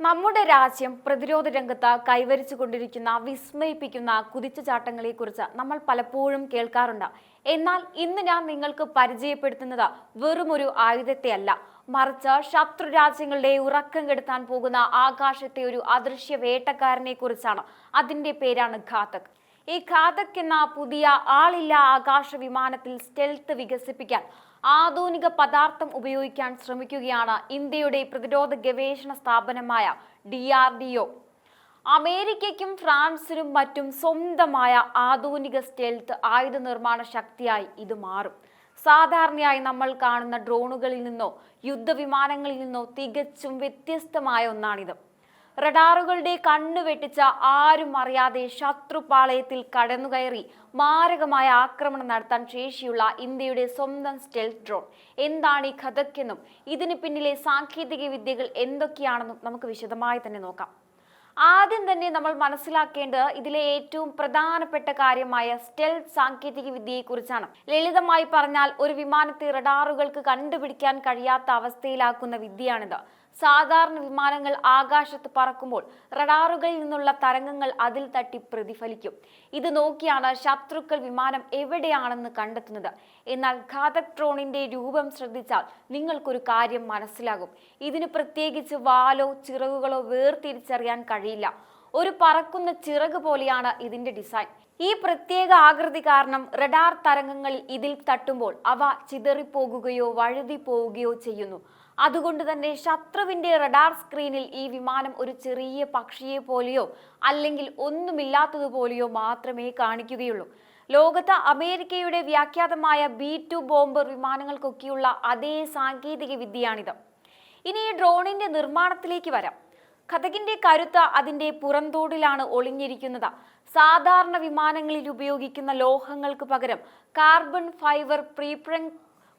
നമ്മുടെ രാജ്യം പ്രതിരോധ രംഗത്ത് കൈവരിച്ചുകൊണ്ടിരിക്കുന്ന വിസ്മയിപ്പിക്കുന്ന കുതിച്ചുചാട്ടങ്ങളെക്കുറിച്ച് നമ്മൾ പലപ്പോഴും കേൾക്കാറുണ്ട്. എന്നാൽ ഇന്ന് ഞാൻ നിങ്ങൾക്ക് പരിചയപ്പെടുത്തുന്നത് വെറുമൊരു ആയുധത്തെയല്ല, മറിച്ച് ശത്രു രാജ്യങ്ങളുടെ ഉറക്കം കെടുത്താൻ പോകുന്ന ആകാശത്തെ ഒരു അദൃശ്യ വേട്ടക്കാരനെ കുറിച്ചാണ്. അതിന്റെ പേരാണ് ഘാതക്. ഈ ഘാതക് എന്ന പുതിയ ആളില്ല ആകാശ വിമാനത്തിൽ സ്റ്റെൽത്ത് വികസിപ്പിക്കാൻ ആധുനിക പദാർത്ഥം ഉപയോഗിക്കാൻ ശ്രമിക്കുകയാണ് ഇന്ത്യയുടെ പ്രതിരോധ ഗവേഷണ സ്ഥാപനമായ DRDO. അമേരിക്കയ്ക്കും ഫ്രാൻസിനും മറ്റും സ്വന്തമായ ആധുനിക സ്റ്റെൽത്ത് ആയുധ നിർമ്മാണ ശക്തിയായി ഇത് മാറും. സാധാരണയായി നമ്മൾ കാണുന്ന ഡ്രോണുകളിൽ നിന്നോ യുദ്ധവിമാനങ്ങളിൽ നിന്നോ തികച്ചും വ്യത്യസ്തമായ ഒന്നാണിത്. റഡാറുകളുടെ കണ്ണു വെട്ടിച്ച ആരും അറിയാതെ ശത്രുപാളയത്തിൽ കടന്നുകയറി മാരകമായ ആക്രമണം നടത്താൻ ശേഷിയുള്ള ഇന്ത്യയുടെ സ്വന്തം സ്റ്റെൽത്ത് ഡ്രോൺ. എന്താണ് ഈ ഘാതക് എന്നും ഇതിന് പിന്നിലെ സാങ്കേതിക വിദ്യകൾ എന്തൊക്കെയാണെന്നും നമുക്ക് വിശദമായി തന്നെ നോക്കാം. ആദ്യം തന്നെ നമ്മൾ മനസ്സിലാക്കേണ്ടത് ഇതിലെ ഏറ്റവും പ്രധാനപ്പെട്ട കാര്യമായ സ്റ്റെൽത്ത് സാങ്കേതിക വിദ്യയെക്കുറിച്ചാണ്. ലളിതമായി പറഞ്ഞാൽ ഒരു വിമാനത്തെ റഡാറുകൾക്ക് കണ്ടുപിടിക്കാൻ കഴിയാത്ത അവസ്ഥയിലാക്കുന്ന വിദ്യയാണിത്. സാധാരണ വിമാനങ്ങൾ ആകാശത്ത് പറക്കുമ്പോൾ റഡാറുകളിൽ നിന്നുള്ള തരംഗങ്ങൾ അതിൽ തട്ടി പ്രതിഫലിക്കും. ഇത് നോക്കിയാണ് ശത്രുക്കൾ വിമാനം എവിടെയാണെന്ന് കണ്ടെത്തുന്നത്. എന്നാൽ ഘാതക് ഡ്രോണിന്റെ രൂപം ശ്രദ്ധിച്ചാൽ നിങ്ങൾക്കൊരു കാര്യം മനസ്സിലാകും. ഇതിന് പ്രത്യേകിച്ച് വാലോ ചിറകുകളോ വേർതിരിച്ചറിയാൻ കഴിയില്ല. ഒരു പറക്കുന്ന ചിറക് പോലെയാണ് ഇതിന്റെ ഡിസൈൻ. ഈ പ്രത്യേക ആകൃതി കാരണം റഡാർ തരംഗങ്ങൾ ഇതിൽ തട്ടുമ്പോൾ അവ ചിതറിപ്പോകുകയോ വഴുതി പോവുകയോ ചെയ്യുന്നു. അതുകൊണ്ട് തന്നെ ശത്രുവിന്റെ റഡാർ സ്ക്രീനിൽ ഈ വിമാനം ഒരു ചെറിയ പക്ഷിയെ പോലെയോ അല്ലെങ്കിൽ ഒന്നുമില്ലാത്തതുപോലെയോ മാത്രമേ കാണിക്കുകയുള്ളൂ. ലോകത്ത് അമേരിക്കയുടെ വ്യാഖ്യാതമായ B-2 ബോംബർ വിമാനങ്ങൾക്കൊക്കെയുള്ള അതേ സാങ്കേതിക വിദ്യയാണിത്. ഇനി ഈ ഡ്രോണിന്റെ നിർമ്മാണത്തിലേക്ക് വരാം. ഘാതകിന്റെ കരുത്ത് അതിന്റെ പുറന്തോടിലാണ് ഒളിഞ്ഞിരിക്കുന്നത്. സാധാരണ വിമാനങ്ങളിൽ ഉപയോഗിക്കുന്ന ലോഹങ്ങൾക്ക് പകരം കാർബൺ ഫൈബർ പ്രീപ്രങ്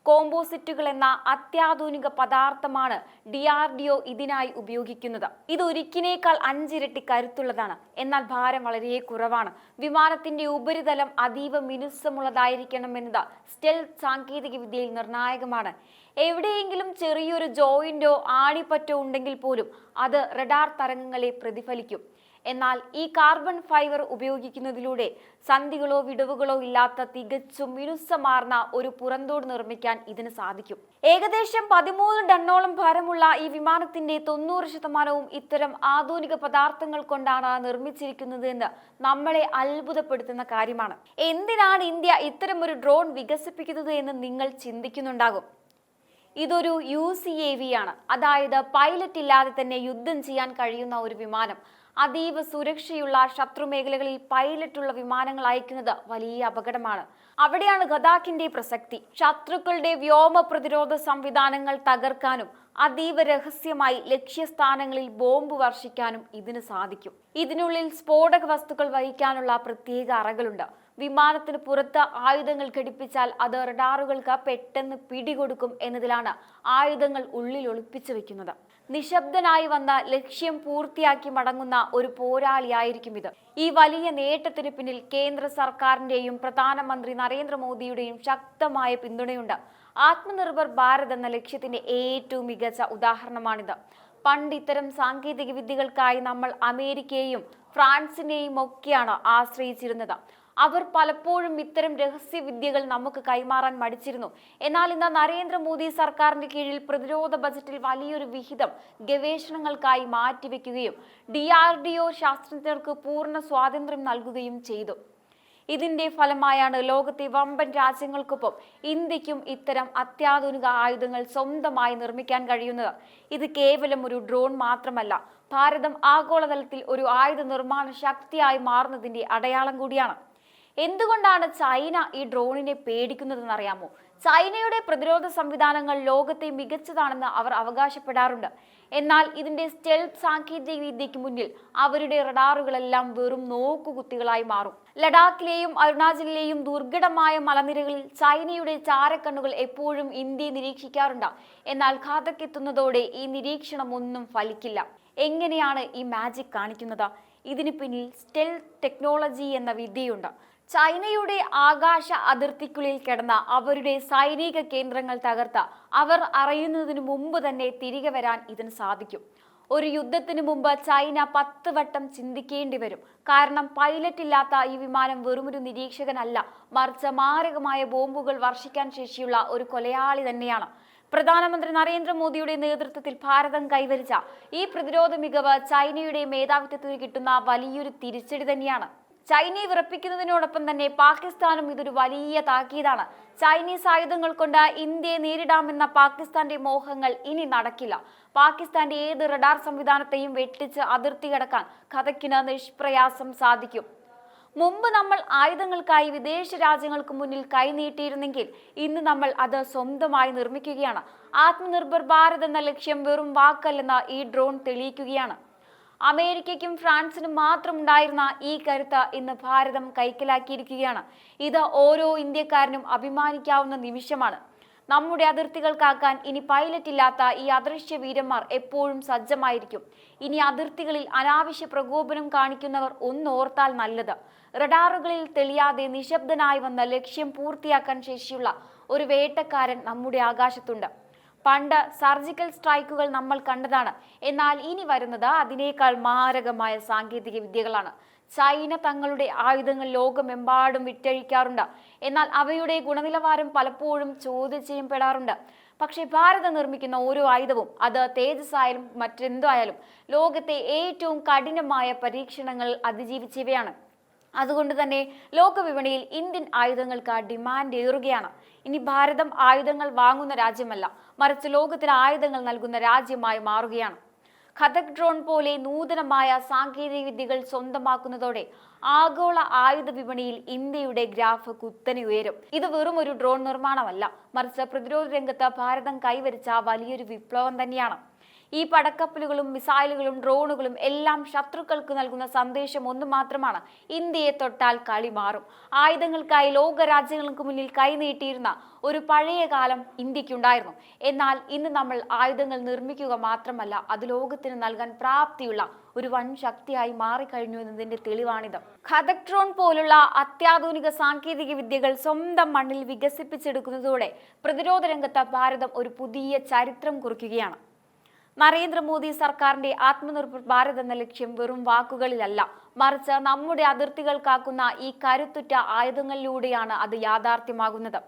കോമ്പോസിറ്റുകൾ എന്ന അത്യാധുനിക പദാർത്ഥമാണ് DRDO ഇതിനായി ഉപയോഗിക്കുന്നത്. ഇത് ഒരിക്കിനേക്കാൾ 5 ഇരട്ടി കരുത്തുള്ളതാണ്. എന്നാൽ ഭാരം വളരെ കുറവാണ്. വിമാനത്തിന്റെ ഉപരിതലം അതീവ മിനുസമുള്ളതായിരിക്കണമെന്നത് സ്റ്റെൽത്ത് സാങ്കേതിക വിദ്യയിൽ നിർണായകമാണ്. എവിടെയെങ്കിലും ചെറിയൊരു ജോയിന്റോ ആണിപ്പറ്റോ ഉണ്ടെങ്കിൽ പോലും അത് റഡാർ തരംഗങ്ങളെ പ്രതിഫലിക്കും. എന്നാൽ ഈ കാർബൺ ഫൈബർ ഉപയോഗിക്കുന്നതിലൂടെ സന്ധികളോ വിടവുകളോ ഇല്ലാത്ത തികച്ചും മിനുസമാർന്ന ഒരു പുറന്തോട് നിർമ്മിക്കാൻ ഇതിന് സാധിക്കും. ഏകദേശം 13 ടണ്ണോളം ഭാരമുള്ള ഈ വിമാനത്തിന്റെ 90% ഇത്തരം ആധുനിക പദാർത്ഥങ്ങൾ കൊണ്ടാണ് നിർമ്മിച്ചിരിക്കുന്നത് എന്ന് നമ്മളെ അത്ഭുതപ്പെടുത്തുന്ന കാര്യമാണ്. എന്തിനാണ് ഇന്ത്യ ഇത്തരമൊരു ഡ്രോൺ വികസിപ്പിക്കുന്നത് എന്ന് നിങ്ങൾ ചിന്തിക്കുന്നുണ്ടാകും. ഇതൊരു UCAV ആണ്, അതായത് പൈലറ്റ് ഇല്ലാതെ തന്നെ യുദ്ധം ചെയ്യാൻ കഴിയുന്ന ഒരു വിമാനം. അതീവ സുരക്ഷയുള്ള ശത്രു മേഖലകളിൽ പൈലറ്റുള്ള വിമാനങ്ങൾ അയക്കുന്നത് വലിയ അപകടമാണ്. അവിടെയാണ് ഘാതകിന്റെ പ്രസക്തി. ശത്രുക്കളുടെ വ്യോമ പ്രതിരോധ സംവിധാനങ്ങൾ തകർക്കാനും അതീവ രഹസ്യമായി ലക്ഷ്യസ്ഥാനങ്ങളിൽ ബോംബ് വർഷിക്കാനും ഇതിന് സാധിക്കും. ഇതിനുള്ളിൽ സ്ഫോടക വസ്തുക്കൾ വഹിക്കാനുള്ള പ്രത്യേക അറകളുണ്ട്. വിമാനത്തിന് പുറത്ത് ആയുധങ്ങൾ ഘടിപ്പിച്ചാൽ അത് റഡാറുകൾക്ക് പെട്ടെന്ന് പിടികൊടുക്കും എന്നതിലാണ് ആയുധങ്ങൾ ഉള്ളിൽ ഒളിപ്പിച്ചു വെക്കുന്നത്. നിശബ്ദനായി വന്ന ലക്ഷ്യം പൂർത്തിയാക്കി മടങ്ങുന്ന ഒരു പോരാളിയായിരിക്കും ഇത്. ഈ വലിയ നേട്ടത്തിന് പിന്നിൽ കേന്ദ്ര സർക്കാരിന്റെയും പ്രധാനമന്ത്രി നരേന്ദ്രമോദിയുടെയും ശക്തമായ പിന്തുണയുണ്ട്. ആത്മനിർഭർ ഭാരത് എന്ന ലക്ഷ്യത്തിന്റെ ഏറ്റവും മികച്ച ഉദാഹരണമാണിത്. പണ്ട് ഇത്തരം സാങ്കേതിക വിദ്യകൾക്കായി നമ്മൾ അമേരിക്കയെയും ഫ്രാൻസിനെയും ഒക്കെയാണ് ആശ്രയിച്ചിരുന്നത്. അവർ പലപ്പോഴും ഇത്തരം രഹസ്യവിദ്യകൾ നമുക്ക് കൈമാറാൻ മടിച്ചിരുന്നു. എന്നാൽ ഇന്ന് നരേന്ദ്രമോദി സർക്കാരിന്റെ കീഴിൽ പ്രതിരോധ ബജറ്റിൽ വലിയൊരു വിഹിതം ഗവേഷണങ്ങൾക്കായി മാറ്റിവെക്കുകയും DRDO ശാസ്ത്രജ്ഞർക്ക് പൂർണ്ണ സ്വാതന്ത്ര്യം നൽകുകയും ചെയ്തു. ഇതിന്റെ ഫലമായാണ് ലോകത്തെ വമ്പൻ രാജ്യങ്ങൾക്കൊപ്പം ഇന്ത്യക്കും ഇത്തരം അത്യാധുനിക ആയുധങ്ങൾ സ്വന്തമായി നിർമ്മിക്കാൻ കഴിയുന്നത്. ഇത് കേവലം ഒരു ഡ്രോൺ മാത്രമല്ല, ഭാരതം ആഗോളതലത്തിൽ ഒരു ആയുധ നിർമ്മാണ ശക്തിയായി മാറുന്നതിന്റെ അടയാളം കൂടിയാണ്. എന്തുകൊണ്ടാണ് ചൈന ഈ ഡ്രോണിനെ പേടിക്കുന്നതെന്ന് അറിയാമോ? ചൈനയുടെ പ്രതിരോധ സംവിധാനങ്ങൾ ലോകത്തെ മികച്ചതാണെന്ന് അവർ അവകാശപ്പെടാറുണ്ട്. എന്നാൽ ഇതിന്റെ സ്റ്റെൽത്ത് സാങ്കേതിക വിദ്യയ്ക്ക് മുന്നിൽ അവരുടെ റഡാറുകളെല്ലാം വെറും നോക്കുകുത്തികളായി മാറും. ലഡാക്കിലെയും അരുണാചലിലെയും ദുർഘടമായ മലനിരകളിൽ ചൈനയുടെ ചാരക്കണ്ണുകൾ എപ്പോഴും ഇന്ത്യയെ നിരീക്ഷിക്കാറുണ്ട്. എന്നാൽ ഘാതക് എത്തുന്നതോടെ ഈ നിരീക്ഷണം ഒന്നും ഫലിക്കില്ല. എങ്ങനെയാണ് ഈ മാജിക് കാണിക്കുന്നത്? ഇതിന് പിന്നിൽ സ്റ്റെൽത്ത് ടെക്നോളജി എന്ന വിദ്യയുണ്ട്. ചൈനയുടെ ആകാശ അതിർത്തിക്കുള്ളിൽ കിടന്ന അവരുടെ സൈനിക കേന്ദ്രങ്ങൾ തകർത്ത അവർ അറിയുന്നതിന് മുമ്പ് തന്നെ തിരികെ വരാൻ ഇതിന് സാധിക്കും. ഒരു യുദ്ധത്തിന് മുമ്പ് ചൈന 10 വട്ടം ചിന്തിക്കേണ്ടി വരും. കാരണം പൈലറ്റ് ഇല്ലാത്ത ഈ വിമാനം വെറുമൊരു നിരീക്ഷകനല്ല, മറിച്ച് മാരകമായ ബോംബുകൾ വർഷിക്കാൻ ശേഷിയുള്ള ഒരു കൊലയാളി തന്നെയാണ്. പ്രധാനമന്ത്രി നരേന്ദ്രമോദിയുടെ നേതൃത്വത്തിൽ ഭാരതം കൈവരിച്ച ഈ പ്രതിരോധ മികവ് ചൈനയുടെ മേധാവിത്വത്തിന് കിട്ടുന്ന വലിയൊരു തിരിച്ചടി തന്നെയാണ്. ചൈനയെ വിറപ്പിക്കുന്നതിനോടൊപ്പം തന്നെ പാകിസ്ഥാനും ഇതൊരു വലിയ താക്കീതാണ്. ചൈനീസ് ആയുധങ്ങൾ കൊണ്ട് ഇന്ത്യയെ നേരിടാമെന്ന പാകിസ്ഥാന്റെ മോഹങ്ങൾ ഇനി നടക്കില്ല. പാകിസ്ഥാന്റെ ഏത് റഡാർ സംവിധാനത്തെയും വെട്ടിച്ച് അതിർത്തി കടക്കാൻ ഖദക്കിന് നിഷ്പ്രയാസം സാധിക്കും. മുമ്പ് നമ്മൾ ആയുധങ്ങൾക്കായി വിദേശ രാജ്യങ്ങൾക്ക് മുന്നിൽ കൈനീട്ടിയിരുന്നെങ്കിൽ ഇന്ന് നമ്മൾ അത് സ്വന്തമായി നിർമ്മിക്കുകയാണ്. ആത്മനിർഭർ ഭാരത് എന്ന ലക്ഷ്യം വെറും വാക്കല്ലെന്ന് ഈ ഡ്രോൺ തെളിയിക്കുകയാണ്. അമേരിക്കയ്ക്കും ഫ്രാൻസിനും മാത്രം ഉണ്ടായിരുന്ന ഈ കരുത്ത് ഇന്ന് ഭാരതം കൈക്കലാക്കിയിരിക്കുകയാണ്. ഇത് ഓരോ ഇന്ത്യക്കാരനും അഭിമാനിക്കാവുന്ന നിമിഷമാണ്. നമ്മുടെ അതിർത്തികൾ കാക്കാൻ ഇനി പൈലറ്റ് ഇല്ലാത്ത ഈ അദൃശ്യ വീരന്മാർ എപ്പോഴും സജ്ജമായിരിക്കും. ഇനി അതിർത്തികളിൽ അനാവശ്യ പ്രകോപനം കാണിക്കുന്നവർ ഒന്നോർത്താൽ നല്ലത്. റഡാറുകളിൽ തെളിയാതെ നിശബ്ദനായി വന്ന ലക്ഷ്യം പൂർത്തിയാക്കാൻ ശേഷിയുള്ള ഒരു വേട്ടക്കാരൻ നമ്മുടെ ആകാശത്തുണ്ട്. പണ്ട് സർജിക്കൽ സ്ട്രൈക്കുകൾ നമ്മൾ കണ്ടതാണ്. എന്നാൽ ഇനി വരുന്നത് അതിനേക്കാൾ മാരകമായ സാങ്കേതിക വിദ്യകളാണ്. ചൈന തങ്ങളുടെ ആയുധങ്ങൾ ലോകമെമ്പാടും വിറ്റഴിക്കാറുണ്ട്. എന്നാൽ അവയുടെ ഗുണനിലവാരം പലപ്പോഴും ചോദ്യം ചെയ്യപ്പെടാറുണ്ട്. പക്ഷേ ഭാരതം നിർമ്മിക്കുന്ന ഓരോ ആയുധവും, അത് തേജസ് ആയാലും മറ്റെന്തായാലും, ലോകത്തെ ഏറ്റവും കഠിനമായ പരീക്ഷണങ്ങൾ അതിജീവിച്ചവയാണ്. അതുകൊണ്ട് തന്നെ ലോകവിപണിയിൽ ഇന്ത്യൻ ആയുധങ്ങൾക്ക് ഡിമാൻഡ് ഏറുകയാണ്. ഇനി ഭാരതം ആയുധങ്ങൾ വാങ്ങുന്ന രാജ്യമല്ല, മറിച്ച് ലോകത്തിന് ആയുധങ്ങൾ നൽകുന്ന രാജ്യമായി മാറുകയാണ്. ഖദക് ഡ്രോൺ പോലെ നൂതനമായ സാങ്കേതിക വിദ്യകൾ സ്വന്തമാക്കുന്നതോടെ ആഗോള ആയുധ വിപണിയിൽ ഇന്ത്യയുടെ ഗ്രാഫ് കുത്തനെ ഉയരും. ഇത് വെറും ഒരു ഡ്രോൺ നിർമ്മാണമല്ല, മറിച്ച് പ്രതിരോധ രംഗത്ത് ഭാരതം കൈവരിച്ച വലിയൊരു വിപ്ലവം തന്നെയാണ്. ഈ പടക്കപ്പലുകളും മിസൈലുകളും ഡ്രോണുകളും എല്ലാം ശത്രുക്കൾക്ക് നൽകുന്ന സന്ദേശം ഒന്ന് മാത്രമാണ്: ഇന്ത്യയെ തൊട്ടാൽ കളി മാറും. ആയുധങ്ങൾക്കായി ലോക രാജ്യങ്ങൾക്ക് മുന്നിൽ കൈനീട്ടിയിരുന്ന ഒരു പഴയ കാലം ഇന്ത്യക്കുണ്ടായിരുന്നു. എന്നാൽ ഇന്ന് നമ്മൾ ആയുധങ്ങൾ നിർമ്മിക്കുക മാത്രമല്ല, അത് ലോകത്തിന് നൽകാൻ പ്രാപ്തിയുള്ള ഒരു വൻ ശക്തിയായി മാറിക്കഴിഞ്ഞു എന്നതിന്റെ തെളിവാണിത്. ഖദക് ഡ്രോൺ പോലുള്ള അത്യാധുനിക സാങ്കേതിക വിദ്യകൾ സ്വന്തം മണ്ണിൽ വികസിപ്പിച്ചെടുക്കുന്നതോടെ പ്രതിരോധ രംഗത്ത് ഭാരതം ഒരു പുതിയ ചരിത്രം കുറിക്കുകയാണ്. നരേന്ദ്രമോദി സർക്കാരിന്റെ ആത്മനിർഭർ ഭാരത് എന്ന ലക്ഷ്യം വെറും വാക്കുകളിലല്ല, മറിച്ച് നമ്മുടെ അതിർത്തികൾ കാക്കുന്ന ഈ കരുത്തുറ്റ ആയുധങ്ങളിലൂടെയാണ് അത് യാഥാർത്ഥ്യമാകുന്നത്.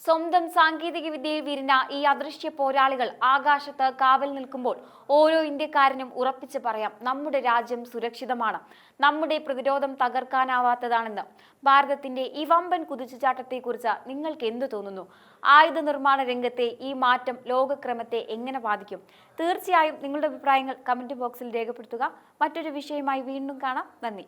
സ്വന്തം സാങ്കേതിക വിദ്യയിൽ വിരിഞ്ഞ ഈ അദൃശ്യ പോരാളികൾ ആകാശത്ത് കാവൽ നിൽക്കുമ്പോൾ ഓരോ ഇന്ത്യക്കാരനും ഉറപ്പിച്ച് പറയാം: നമ്മുടെ രാജ്യം സുരക്ഷിതമാണ്, നമ്മുടെ പ്രതിരോധം തകർക്കാനാവാത്തതാണെന്ന്. ഭാരതത്തിന്റെ ഈ വമ്പൻ കുതിച്ചുചാട്ടത്തെക്കുറിച്ച് നിങ്ങൾക്ക് എന്തു തോന്നുന്നു? ആയുധ നിർമ്മാണ രംഗത്തെ ഈ മാറ്റം ലോകക്രമത്തെ എങ്ങനെ ബാധിക്കും? തീർച്ചയായും നിങ്ങളുടെ അഭിപ്രായങ്ങൾ കമന്റ് ബോക്സിൽ രേഖപ്പെടുത്തുക. മറ്റൊരു വിഷയമായി വീണ്ടും കാണാം. നന്ദി.